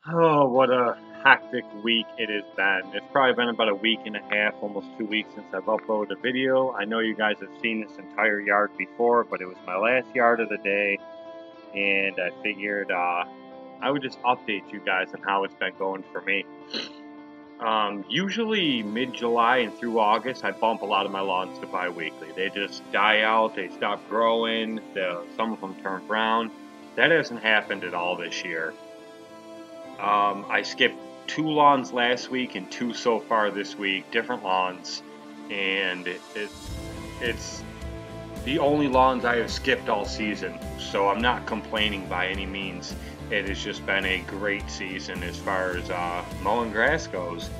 Oh, what a hectic week it has been. It's probably been about a week and a half, almost 2 weeks since I've uploaded a video. I know you guys have seen this entire yard before, but it was my last yard of the day, and I figured I would just update you guys on how it's been going for me. Usually mid-July and through August, I bump a lot of my lawns to bi-weekly. They just die out, they stop growing, some of them turn brown. That hasn't happened at all this year. I skipped 2 lawns last week and 2 so far this week, different lawns, and it's the only lawns I have skipped all season, so I'm not complaining by any means. It has just been a great season as far as mowing grass goes.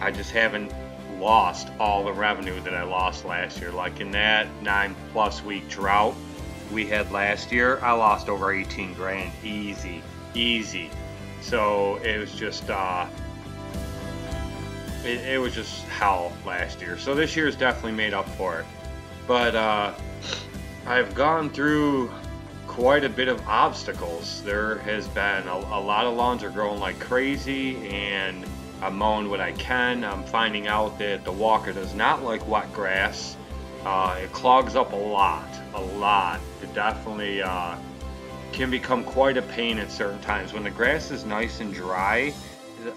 I just haven't lost all the revenue that I lost last year. Like in that 9+ week drought we had last year, I lost over 18 grand, easy. So it was just it was just hell last year. So this year's definitely made up for it. But I've gone through quite a bit of obstacles. There has been a lot of lawns are growing like crazy, and I'm mowing what I can. I'm finding out that the walker does not like wet grass. It clogs up a lot. It definitely can become quite a pain at certain times. When the grass is nice and dry,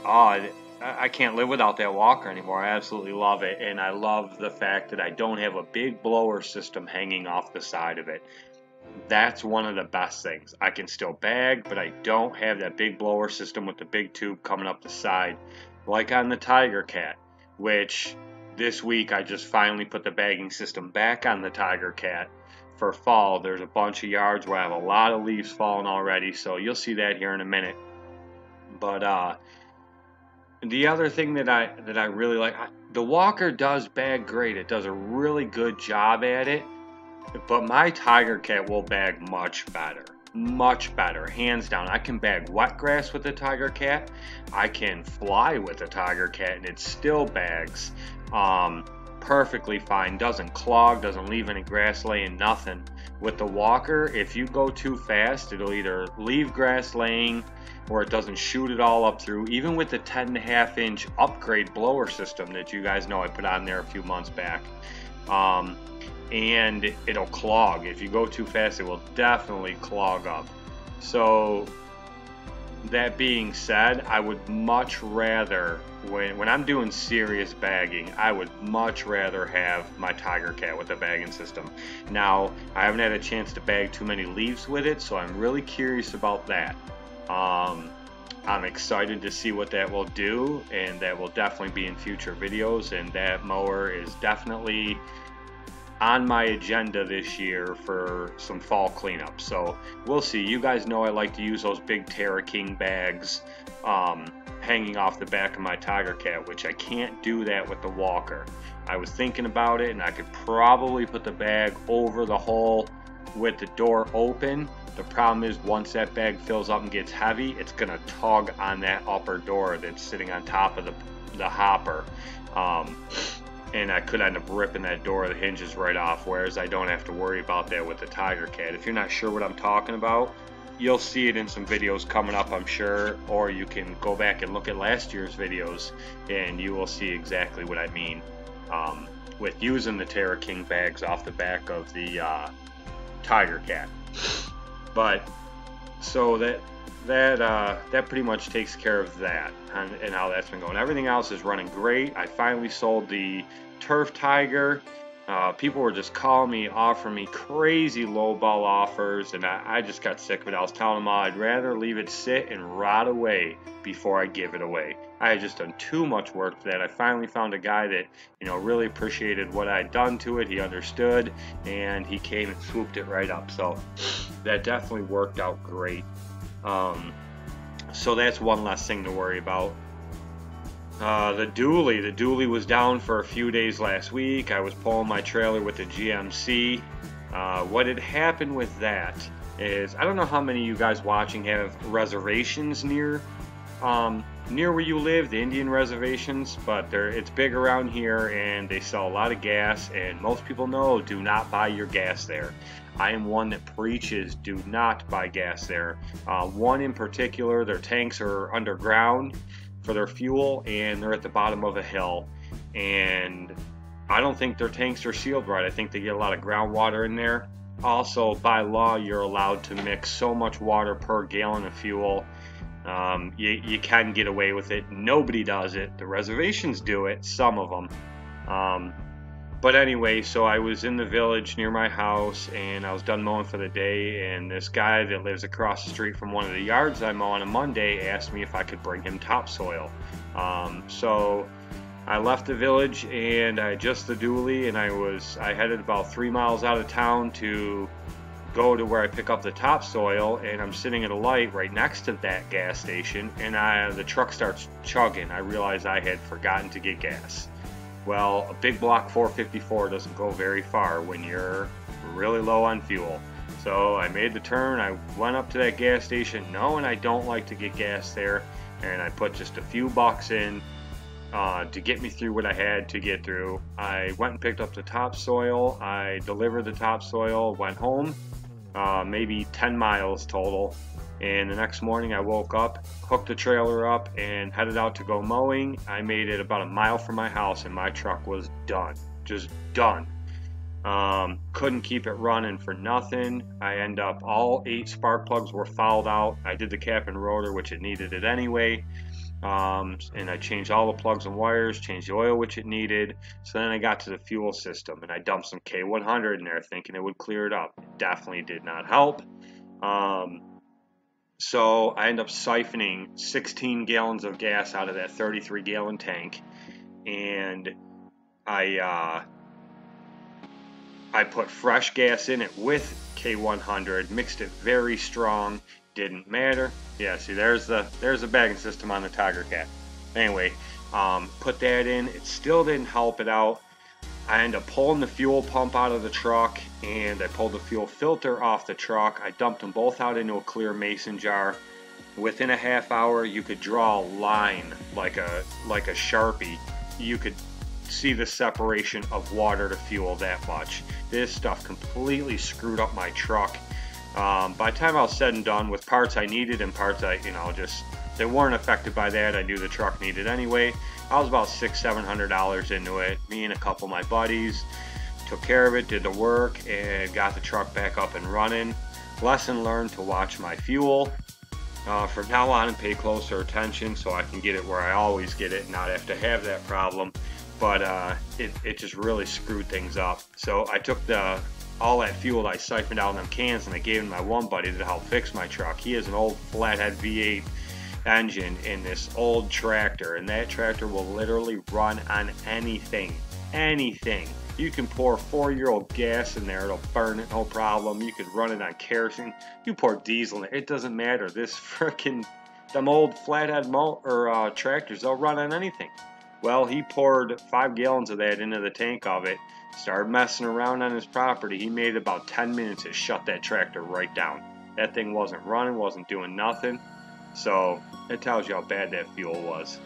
I can't live without that walker anymore. I absolutely love it, and I love the fact that I don't have a big blower system hanging off the side of it. That's one of the best things. I can still bag, but I don't have that big blower system with the big tube coming up the side, like on the Tiger Cat, which this week I just finally put the bagging system back on the Tiger Cat for fall. There's a bunch of yards where I have a lot of leaves falling already, so you'll see that here in a minute. But the other thing that I really like, the walker does bag great. It does a really good job at it, but my Tiger Cat will bag much better, hands down. I can bag wet grass with the Tiger Cat. I can fly with the Tiger Cat, and it still bags perfectly fine. Doesn't clog, doesn't leave any grass laying, nothing. With the walker, if you go too fast, it'll either leave grass laying or it doesn't shoot it all up through. Even with the 10.5-inch upgrade blower system that you guys know I put on there a few months back, and it'll clog. If you go too fast, it will definitely clog up. So that being said, I would much rather, when I'm doing serious bagging, I would much rather have my Tiger Cat with a bagging system. Now, I haven't had a chance to bag too many leaves with it, so I'm really curious about that. I'm excited to see what that will do, and that will definitely be in future videos, and that mower is definitely on my agenda this year for some fall cleanup. So we'll see. You guys know I like to use those big Terra King bags hanging off the back of my Tiger Cat, which I can't do that with the walker. I was thinking about it, and I could probably put the bag over the hole with the door open. The problem is, once that bag fills up and gets heavy, it's gonna tug on that upper door that's sitting on top of the hopper. And I could end up ripping that door, the hinges right off, whereas I don't have to worry about that with the Tiger Cat. If you're not sure what I'm talking about, you'll see it in some videos coming up, I'm sure, or you can go back and look at last year's videos and you will see exactly what I mean with using the Terra King bags off the back of the Tiger Cat. But so that pretty much takes care of that and how that's been going. Everything else is running great. I finally sold the Turf Tiger. People were just calling me, offering me crazy lowball offers, and I just got sick of it. I was telling them I'd rather leave it sit and rot away before I give it away. I had just done too much work for that. I finally found a guy that, you know, really appreciated what I'd done to it. He understood, and he came and swooped it right up. So that definitely worked out great. So that's one less thing to worry about. The dually was down for a few days last week. I was pulling my trailer with the GMC. What had happened with that is, I don't know how many of you guys watching have reservations near near where you live, the Indian reservations, but it's big around here, and they sell a lot of gas, and most people know, do not buy your gas there. I am one that preaches, do not buy gas there. One in particular, their tanks are underground for their fuel, and they're at the bottom of a hill, and I don't think their tanks are sealed right. I think they get a lot of groundwater in there. Also, by law, you're allowed to mix so much water per gallon of fuel. You can get away with it. Nobody does it. The reservations do it, some of them. But anyway, so I was in the village near my house, and I was done mowing for the day, and this guy that lives across the street from one of the yards I mow on a Monday asked me if I could bring him topsoil. So I left the village, and I adjusted the dually, and I headed about 3 miles out of town to go to where I pick up the topsoil, and I'm sitting at a light right next to that gas station, and the truck starts chugging. I realized I had forgotten to get gas. Well, a big block 454 doesn't go very far when you're really low on fuel. So I made the turn, I went up to that gas station knowing I don't like to get gas there, and I put just a few bucks in to get me through what I had to get through. I went and picked up the topsoil, I delivered the topsoil, went home, maybe 10 miles total, and the next morning I woke up, hooked the trailer up, and headed out to go mowing. I made it about a mile from my house, and my truck was done, just done. Couldn't keep it running for nothing. I end up, all 8 spark plugs were fouled out. I did the cap and rotor, which it needed it anyway. And I changed all the plugs and wires, changed the oil which it needed. So then I got to the fuel system, and I dumped some K100 in there thinking it would clear it up. It definitely did not help. So I ended up siphoning 16 gallons of gas out of that 33-gallon tank, and I put fresh gas in it with K100, mixed it very strong. Didn't matter. Yeah, see, there's the bagging system on the Tiger Cat. Anyway, put that in. It still didn't help it out. I ended up pulling the fuel pump out of the truck, and I pulled the fuel filter off the truck. I dumped them both out into a clear mason jar. Within a half hour, you could draw a line like a Sharpie. You could see the separation of water to fuel that much. This stuff completely screwed up my truck. By the time I was said and done, with parts I needed and parts they weren't affected by that, I knew the truck needed anyway. I was about $600–700 into it. Me and a couple of my buddies took care of it, did the work, and got the truck back up and running. Lesson learned to watch my fuel. From now on, and pay closer attention so I can get it where I always get it and not have to have that problem. But it just really screwed things up. So I took all that fuel I siphoned out in them cans, and I gave it to my one buddy to help fix my truck. He has an old flathead V8 engine in this old tractor, and that tractor will literally run on anything. You can pour 4-year-old gas in there, it'll burn it, no problem. You could run it on kerosene. You pour diesel in it, it doesn't matter. This them old flathead tractors, they'll run on anything. Well, he poured 5 gallons of that into the tank of it, started messing around on his property. He made about 10 minutes to shut that tractor right down. That thing wasn't running, wasn't doing nothing. So it tells you how bad that fuel was.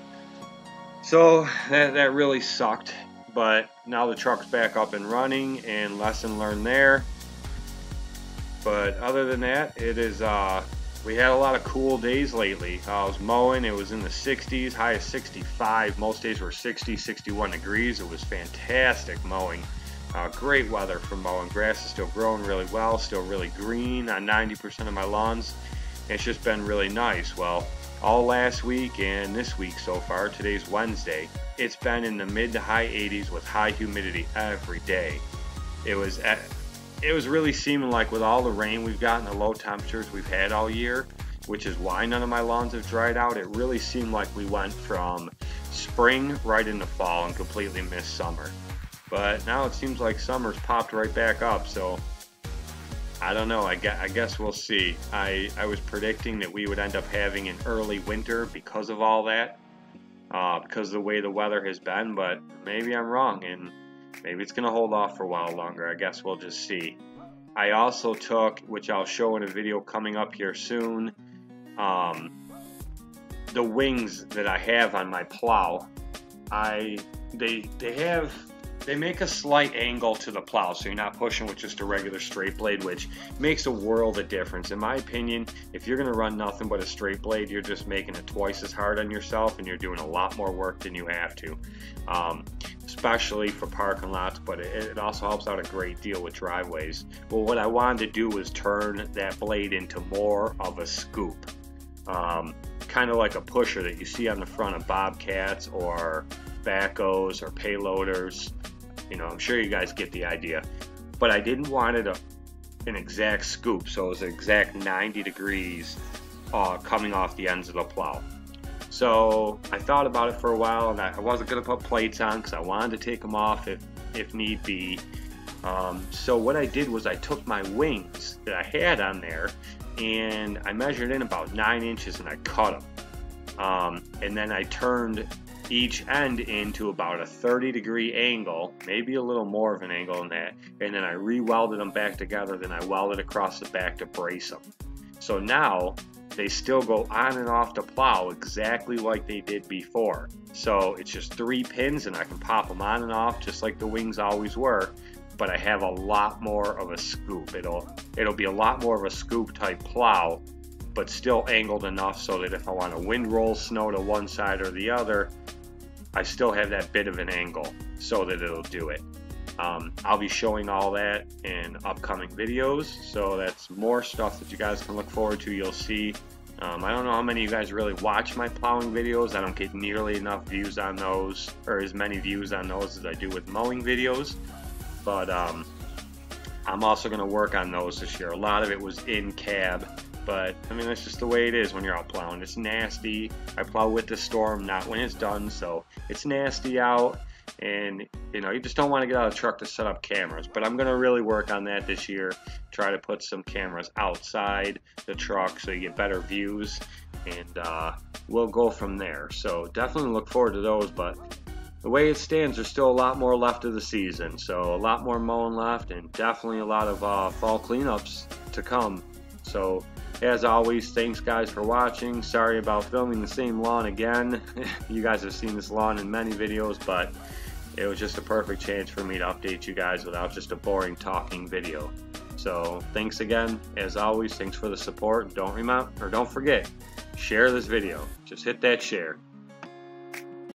So that really sucked. But now the truck's back up and running, and lesson learned there. But other than that, it is we had a lot of cool days lately. I was mowing, it was in the 60s, high of 65. Most days were 60, 61 degrees. It was fantastic mowing. Great weather for mowing. Grass is still growing really well, still really green on 90% of my lawns. It's just been really nice. Well, all last week and this week so far, today's Wednesday, it's been in the mid to high 80s with high humidity every day. It was really seeming like, with all the rain we've gotten, the low temperatures we've had all year, which is why none of my lawns have dried out, it really seemed like we went from spring right into fall and completely missed summer. But now it seems like summer's popped right back up, so I don't know. I guess we'll see. I was predicting that we would end up having an early winter because of all that, because of the way the weather has been, but maybe I'm wrong, and maybe it's going to hold off for a while longer. I guess we'll just see. I also took, which I'll show in a video coming up here soon, the the wings that I have on my plow, they make a slight angle to the plow, so you're not pushing with just a regular straight blade, which makes a world of difference. In my opinion, if you're going to run nothing but a straight blade, you're just making it twice as hard on yourself, and you're doing a lot more work than you have to, especially for parking lots, but it also helps out a great deal with driveways. Well, what I wanted to do was turn that blade into more of a scoop, kind of like a pusher that you see on the front of Bobcats or backhoes or payloaders. You know, I'm sure you guys get the idea. But I didn't want it an exact scoop, so it was an exact 90 degrees coming off the ends of the plow. So I thought about it for a while, and I wasn't going to put plates on because I wanted to take them off if need be. So what I did was I took my wings that I had on there, and I measured in about 9 inches, and I cut them. And then I turned each end into about a 30-degree angle, maybe a little more of an angle than that, and then I re-welded them back together. Then I welded across the back to brace them. So now they still go on and off the plow exactly like they did before. So it's just 3 pins, and I can pop them on and off just like the wings always were, but I have a lot more of a scoop. It'll be a lot more of a scoop type plow, but still angled enough so that if I want to wind roll snow to one side or the other, I still have that bit of an angle so that it'll do it. I'll be showing all that in upcoming videos, so that's more stuff that you guys can look forward to. You'll see. I don't know how many of you guys really watch my plowing videos. I don't get nearly enough views on those, or as many views on those as I do with mowing videos, but I'm also going to work on those this year. A lot of it was in cab, but I mean, that's just the way it is when you're out plowing. It's nasty. I plow with the storm, not when it's done, so it's nasty out, and you know, you just don't want to get out of the truck to set up cameras. But I'm going to really work on that this year, try to put some cameras outside the truck so you get better views, and we'll go from there. So definitely look forward to those, but the way it stands, there's still a lot more left of the season, so a lot more mowing left, and definitely a lot of fall cleanups to come. So as always, thanks guys for watching. Sorry about filming the same lawn again. You guys have seen this lawn in many videos, but it was just a perfect chance for me to update you guys without just a boring talking video. So thanks again. As always, thanks for the support. Don't forget, share this video. Just hit that share.